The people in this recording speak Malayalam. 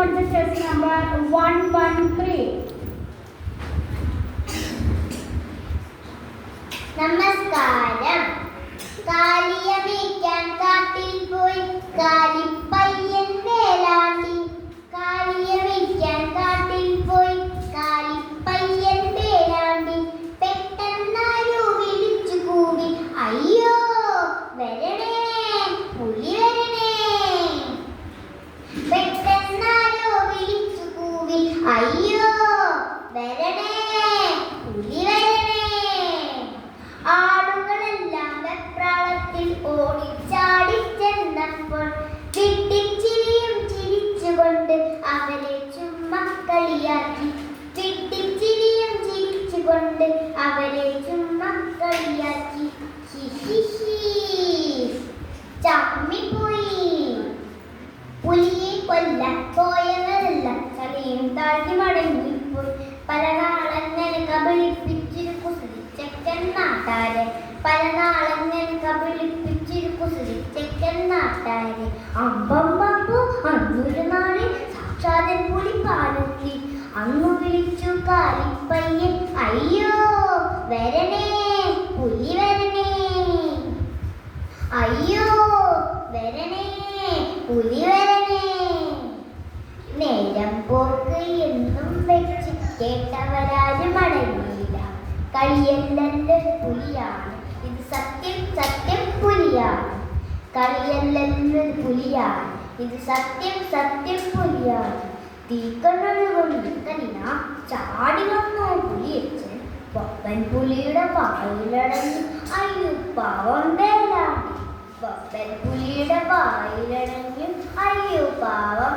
note the chess number 113. നമസ്കാരം. കാലിയമേയ്ക്കാൻ കാട്ടിൽ പോയി കാലിപ്പയ്യൻ വേലാണ്ടി. കാലിയമേയ്ക്കാൻ കാട്ടിൽ പോയി കാലിപ്പയ്യൻ വേലാണ്ടി. പെട്ടെന്നാരോ വിളിച്ചു കൂവി, അയ്യോ വരണേ പുലി വരണേ. പെട്ടെന്നാരോ വിളിച്ചു കൂവി, അയ്യോ വരണേ പുലി വരണേ. ആളുകളെല്ലാം വെപ്രാളത്തിൽ ഓടിച്ചാടി ചെന്നപ്പോൾ ചിട്ടിച്ചിരിയും ചിരിച്ചുകൊണ്ട് അവരെ ചുമ്മാ കളിയാക്കി. ചിട്ടിച്ചിരിയും ചിരിച്ചുകൊണ്ട് അവരെ ചുമ്മാ കളിയാക്കി. ചമ്മിപ്പോയി. പുലിയെ കൊല്ലാൻ പോയവരെല്ലാം കളിയും താഴ്ത്തി മടങ്ങിപ്പോയി. പല നാളങ്ങനെ കബളിപ്പിച്ചൊരു കുസൃതിച്ചക്കൻ നാട്ടാരെ. പല നാളങ്ങനെ കബളിപ്പിച്ചൊരു കുസൃതിച്ചക്കൻ നാട്ടാരെ. അമ്പമ്പപ്പോ അന്നൊരു നാളെ സാക്ഷാതൻ പുലി കാലെത്തി. അങ്ങു വിളിച്ചു കാലിപ്പയ്യൻ, അയ്യോ വരണേ പുലി വരണേ. അയ്യോ വരണേ പുലി വരണേ. നേരം പോക്ക് എന്നും വെച്ച് കേട്ടവരാരും അടങ്ങിയില്ല. കളിയല്ലല്ലോ പുലിയാണ് ഇത്, സത്യം സത്യം പുലിയാണ്. കളിയല്ലല്ലോ പുലിയാണ് ഇത്, സത്യം സത്യം പുലിയാണ്. തീക്കണ്ണുകൊണ്ട് കനിന ചാടി വന്നു പുലിയച്ചൻ. പപ്പൻ പുലിയുടെ വായിലടഞ്ഞു, അയ്യോ പാവം വേലാണ്ടി. പപ്പൻ പുലിയുടെ വായിലടഞ്ഞു, അയ്യോ പാവം